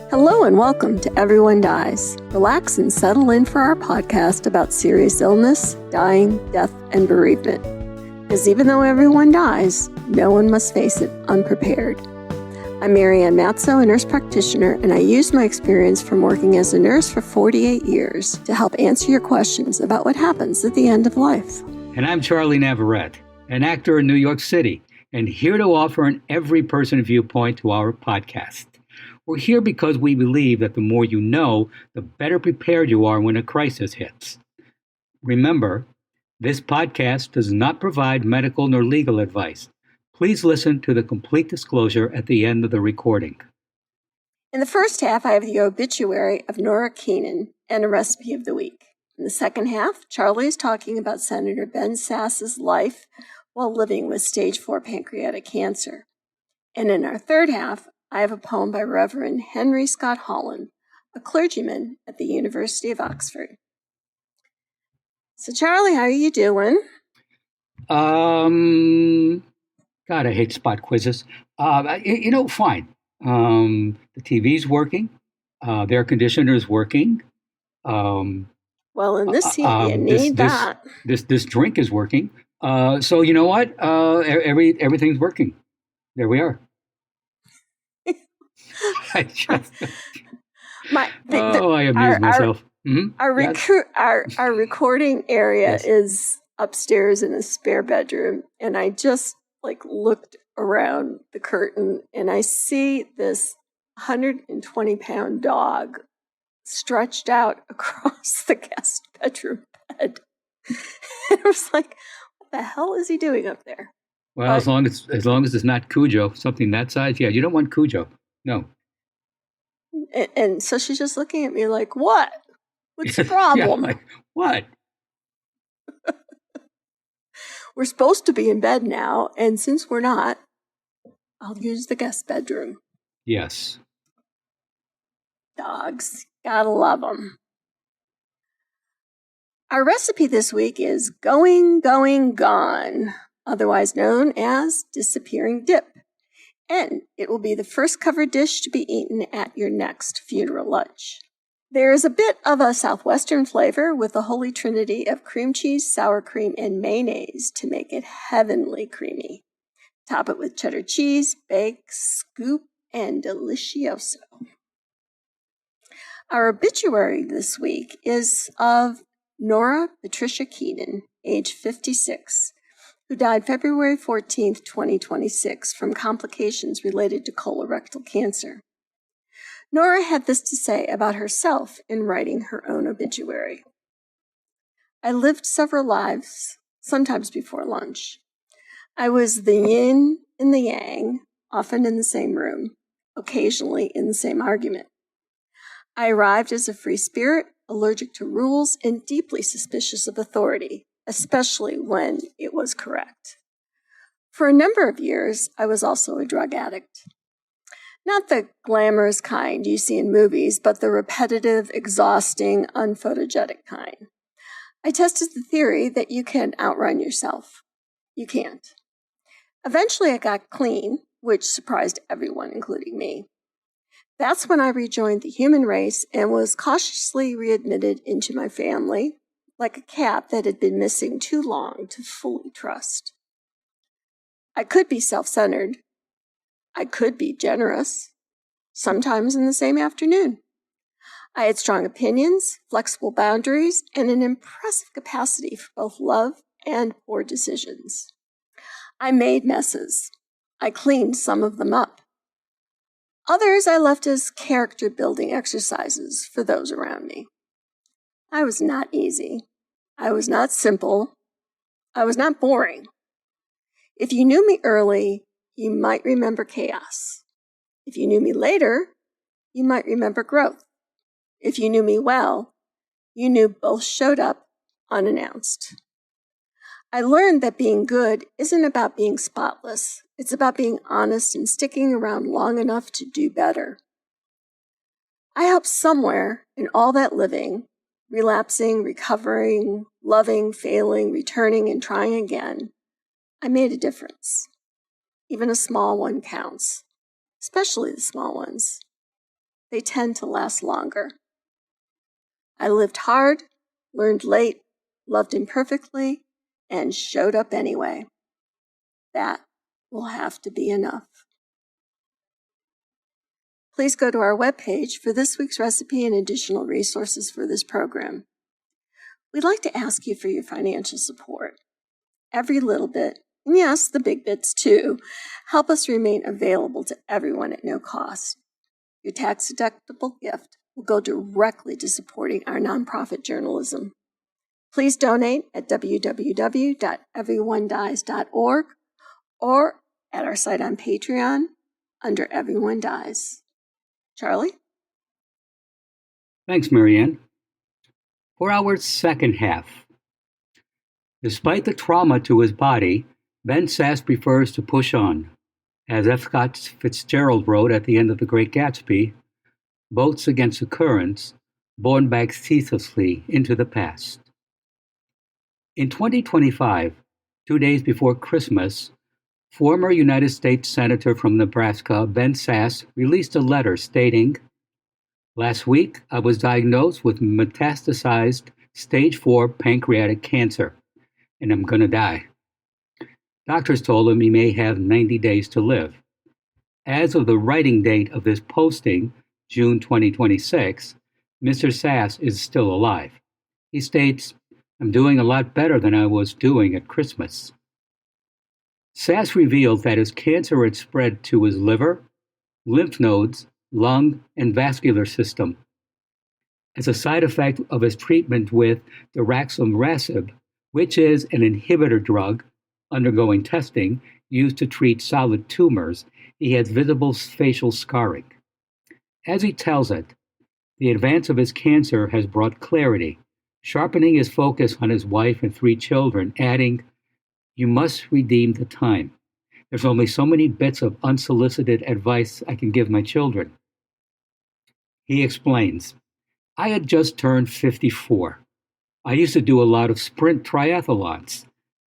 Hello and welcome to Everyone Dies. Relax and settle in for our podcast about serious illness, dying, death, and bereavement. Because even though everyone dies, no one must face it unprepared. I'm Marianne Matzo, a nurse practitioner, and I use my experience from working as a nurse for 48 years to help answer your questions about what happens at the end of life. And I'm Charlie Navarrete, an actor in New York City, and here to offer an every-person viewpoint to our podcast. We're here because we believe that the more you know, the better prepared you are when a crisis hits. Remember, this podcast does not provide medical nor legal advice. Please listen to the complete disclosure at the end of the recording. In the first half, I have the obituary of Nora Keenan and a recipe of the week. In the second half, Charlie is talking about Senator Ben Sasse's life while living with stage 4 pancreatic cancer. And in our third half, I have a poem by Reverend Henry Scott Holland, a clergyman at the University of Oxford. So, Charlie, how are you doing? God, I hate spot quizzes. Fine. The TV's working. The air conditioner's working. Well, in this heat, you need that. This drink is working. So you know what? Everything's working. There we are. I amuse myself. Our recording area is upstairs in a spare bedroom, and I just looked around the curtain, and I see this 120-pound dog stretched out across the guest bedroom bed. And I was like, "What the hell is he doing up there?" Well, as long as it's not Cujo, something that size, yeah, you don't want Cujo. No. And so she's just looking at me like, what? What's the problem? Yeah, what? We're supposed to be in bed now, and since we're not, I'll use the guest bedroom. Yes. Dogs. Gotta love them. Our recipe this week is Going, Going, Gone, otherwise known as Disappearing Dip. And it will be the first covered dish to be eaten at your next funeral lunch. There is a bit of a Southwestern flavor with a holy trinity of cream cheese, sour cream, and mayonnaise to make it heavenly creamy. Top it with cheddar cheese, bake, scoop, and delicioso. Our obituary this week is of Nora Patricia Keenan, age 56. Who died February 14th, 2026, from complications related to colorectal cancer. Nora had this to say about herself in writing her own obituary. I lived several lives, sometimes before lunch. I was the yin and the yang, often in the same room, occasionally in the same argument. I arrived as a free spirit, allergic to rules, and deeply suspicious of authority, especially when it was correct. For a number of years, I was also a drug addict. Not the glamorous kind you see in movies, but the repetitive, exhausting, unphotogenic kind. I tested the theory that you can outrun yourself. You can't. Eventually, I got clean, which surprised everyone, including me. That's when I rejoined the human race and was cautiously readmitted into my family, like a cat that had been missing too long to fully trust. I could be self-centered. I could be generous, sometimes in the same afternoon. I had strong opinions, flexible boundaries, and an impressive capacity for both love and poor decisions. I made messes. I cleaned some of them up. Others I left as character-building exercises for those around me. I was not easy. I was not simple. I was not boring. If you knew me early, you might remember chaos. If you knew me later, you might remember growth. If you knew me well, you knew both showed up unannounced. I learned that being good isn't about being spotless. It's about being honest and sticking around long enough to do better. I hope somewhere in all that living, relapsing, recovering, loving, failing, returning, and trying again, I made a difference. Even a small one counts, especially the small ones. they tend to last longer. I lived hard, learned late, loved imperfectly, and showed up anyway. That will have to be enough. Please go to our webpage for this week's recipe and additional resources for this program. We'd like to ask you for your financial support. Every little bit, and yes, the big bits too, help us remain available to everyone at no cost. Your tax-deductible gift will go directly to supporting our nonprofit journalism. Please donate at www.everyonedies.org or at our site on Patreon under Everyone Dies. Charlie? Thanks, Marianne. For our second half. Despite the trauma to his body, Ben Sasse prefers to push on. As F. Scott Fitzgerald wrote at the end of The Great Gatsby, boats against the currents, borne back ceaselessly into the past. In 2025, 2 days before Christmas, former United States Senator from Nebraska, Ben Sasse, released a letter stating, "Last week, I was diagnosed with metastasized stage 4 pancreatic cancer, and I'm going to die. Doctors told him he may have 90 days to live." As of the writing date of this posting, June 2026, Mr. Sasse is still alive. He states, "I'm doing a lot better than I was doing at Christmas." Sasse revealed that his cancer had spread to his liver, lymph nodes, lung, and vascular system. As a side effect of his treatment with daraxonrasib, which is an inhibitor drug undergoing testing used to treat solid tumors, he has visible facial scarring. As he tells it, the advance of his cancer has brought clarity, sharpening his focus on his wife and 3 children, adding, "You must redeem the time. There's only so many bits of unsolicited advice I can give my children." He explains, "I had just turned 54. I used to do a lot of sprint triathlons.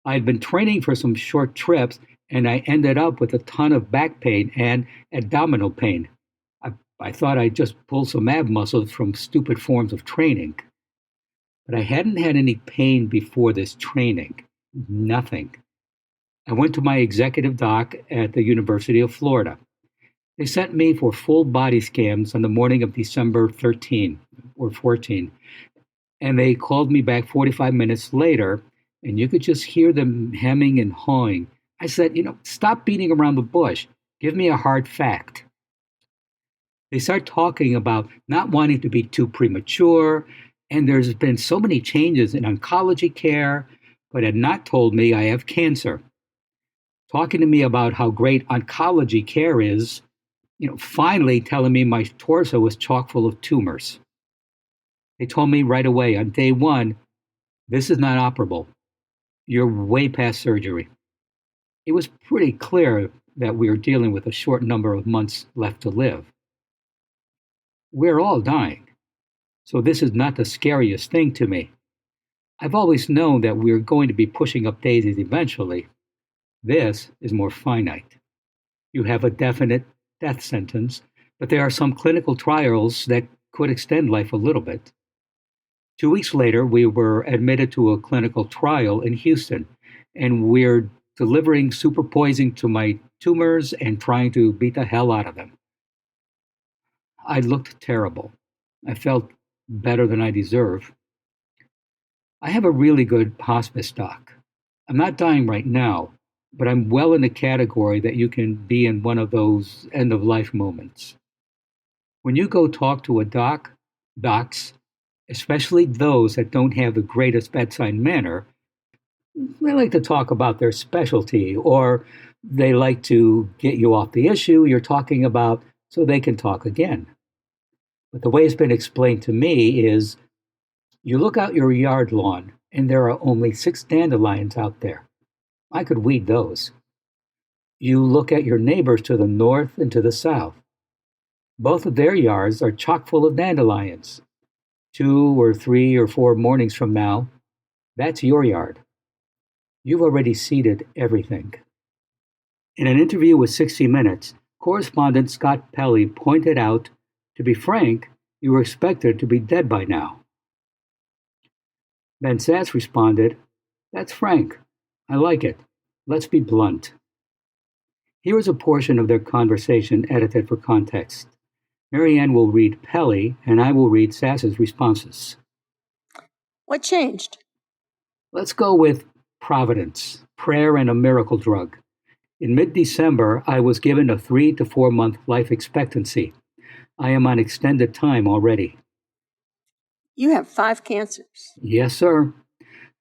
I had been training for some short trips, and I ended up with a ton of back pain and abdominal pain. I thought I'd just pull some ab muscles from stupid forms of training. But I hadn't had any pain before this training. Nothing. I went to my executive doc at the University of Florida. They sent me for full body scans on the morning of December 13 or 14, and they called me back 45 minutes later, and you could just hear them hemming and hawing. I said, stop beating around the bush. Give me a hard fact." They start talking about not wanting to be too premature, and there's been so many changes in oncology care, but had not told me I have cancer. Talking to me about how great oncology care is, finally telling me my torso was chock full of tumors. They told me right away on day 1, "This is not operable. You're way past surgery." It was pretty clear that we were dealing with a short number of months left to live. We're all dying, so this is not the scariest thing to me. I've always known that we're going to be pushing up daisies eventually. This is more finite. You have a definite death sentence, but there are some clinical trials that could extend life a little bit. 2 weeks later, we were admitted to a clinical trial in Houston, and we're delivering super poison to my tumors and trying to beat the hell out of them. I looked terrible. I felt better than I deserve. I have a really good hospice doc. I'm not dying right now, but I'm well in the category that you can be in one of those end-of-life moments. When you go talk to a docs, especially those that don't have the greatest bedside manner, they like to talk about their specialty, or they like to get you off the issue you're talking about so they can talk again. But the way it's been explained to me is, you look out your yard lawn, and there are only 6 dandelions out there. I could weed those. You look at your neighbors to the north and to the south. Both of their yards are chock full of dandelions. 2 or 3 or 4 mornings from now, that's your yard. You've already seeded everything. In an interview with 60 Minutes, correspondent Scott Pelley pointed out To be frank, you were expected to be dead by now. Ben Sasse responded, "That's frank. I like it. Let's be blunt." Here is a portion of their conversation edited for context. Marianne will read Pelly, and I will read Sasse's responses. What changed? Let's go with Providence, prayer and a miracle drug. In mid-December, I was given a 3 to 4 month life expectancy. I am on extended time already. You have 5 cancers. Yes, sir.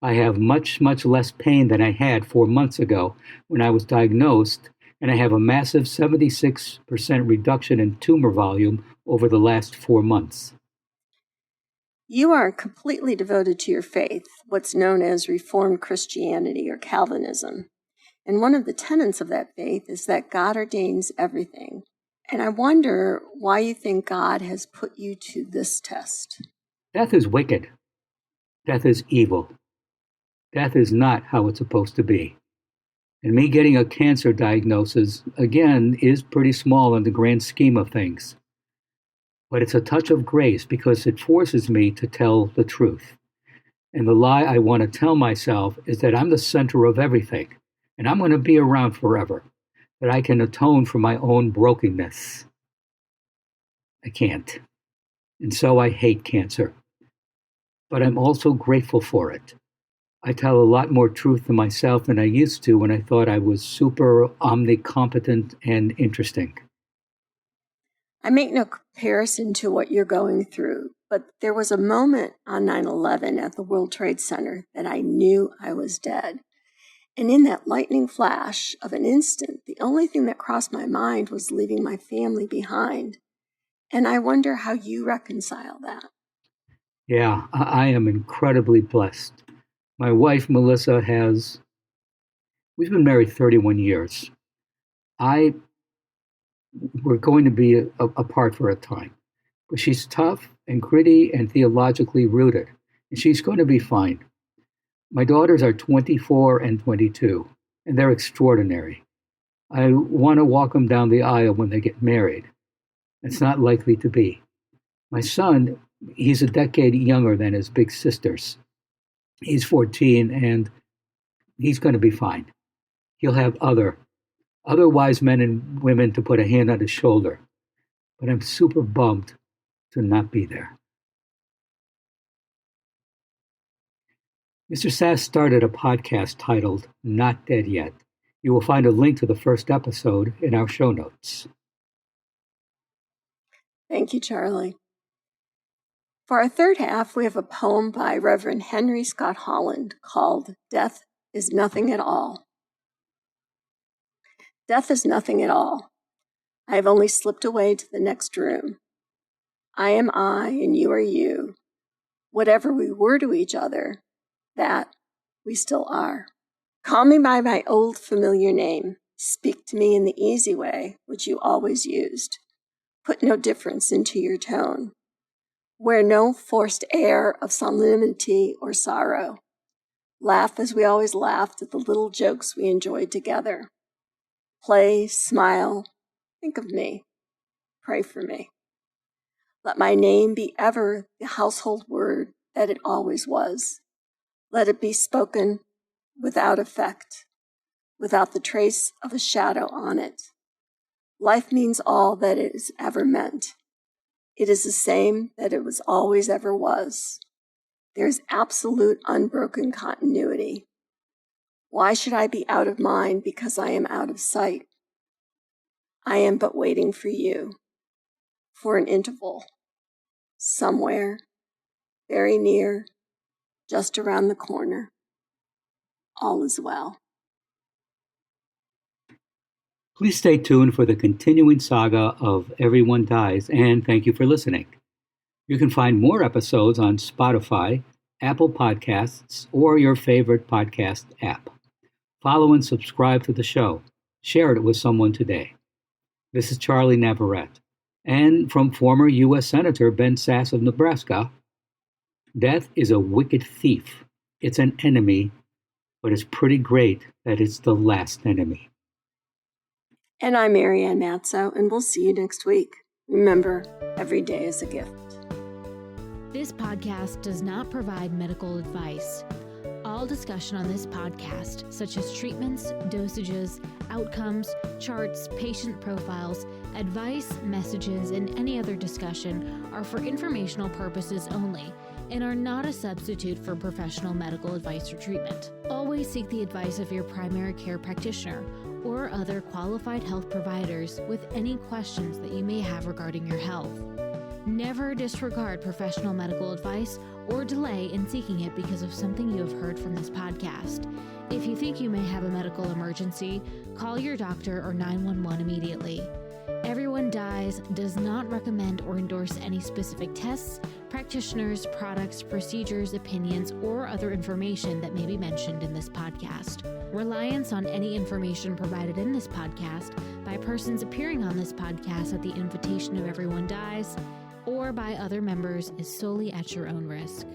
I have much less pain than I had 4 months ago when I was diagnosed, and I have a massive 76% reduction in tumor volume over the last 4 months. You are completely devoted to your faith, what's known as Reformed Christianity or Calvinism. And one of the tenets of that faith is that God ordains everything. And I wonder why you think God has put you to this test. Death is wicked. Death is evil. Death is not how it's supposed to be. And me getting a cancer diagnosis, again, is pretty small in the grand scheme of things. But it's a touch of grace because it forces me to tell the truth. And the lie I want to tell myself is that I'm the center of everything, and I'm going to be around forever, that I can atone for my own brokenness. I can't. And so I hate cancer. But I'm also grateful for it. I tell a lot more truth to myself than I used to when I thought I was super omnicompetent and interesting. I make no comparison to what you're going through, but there was a moment on 9/11 at the World Trade Center that I knew I was dead. And in that lightning flash of an instant, the only thing that crossed my mind was leaving my family behind. And I wonder how you reconcile that. Yeah, I am incredibly blessed. My wife, Melissa, we've been married 31 years. We're going to be apart for a time. But she's tough and gritty and theologically rooted, and she's going to be fine. My daughters are 24 and 22, and they're extraordinary. I want to walk them down the aisle when they get married. It's not likely to be. My son, he's a decade younger than his big sisters. He's 14, and he's going to be fine. He'll have other wise men and women to put a hand on his shoulder. But I'm super bummed to not be there. Mr. Sasse started a podcast titled Not Dead Yet. You will find a link to the first episode in our show notes. Thank you, Charlie. For our third half, we have a poem by Reverend Henry Scott Holland called Death is Nothing at All. Death is nothing at all. I have only slipped away to the next room. I am I and you are you. Whatever we were to each other, that we still are. Call me by my old familiar name. Speak to me in the easy way, which you always used. Put no difference into your tone. Wear no forced air of solemnity or sorrow. Laugh as we always laughed at the little jokes we enjoyed together. Play, smile, think of me. Pray for me. Let my name be ever the household word that it always was. Let it be spoken without effect, without the trace of a shadow on it. Life means all that it has ever meant. It is the same that it was always ever was. There is absolute unbroken continuity. Why should I be out of mind because I am out of sight? I am but waiting for you, for an interval, somewhere, very near, just around the corner. All is well. Please stay tuned for the continuing saga of Everyone Dies, and thank you for listening. You can find more episodes on Spotify, Apple Podcasts, or your favorite podcast app. Follow and subscribe to the show. Share it with someone today. This is Charlie Navarrete, and from former U.S. Senator Ben Sasse of Nebraska, death is a wicked thief. It's an enemy, but it's pretty great that it's the last enemy. And I'm Marianne Matzo, and we'll see you next week. Remember, every day is a gift. This podcast does not provide medical advice. All discussion on this podcast, such as treatments, dosages, outcomes, charts, patient profiles, advice, messages, and any other discussion are for informational purposes only and are not a substitute for professional medical advice or treatment. Always seek the advice of your primary care practitioner or other qualified health providers with any questions that you may have regarding your health. Never disregard professional medical advice or delay in seeking it because of something you have heard from this podcast. If you think you may have a medical emergency, call your doctor or 911 immediately. Everyone Dies does not recommend or endorse any specific tests, practitioners, products, procedures, opinions, or other information that may be mentioned in this podcast. Reliance on any information provided in this podcast by persons appearing on this podcast at the invitation of Everyone Dies or by other members is solely at your own risk.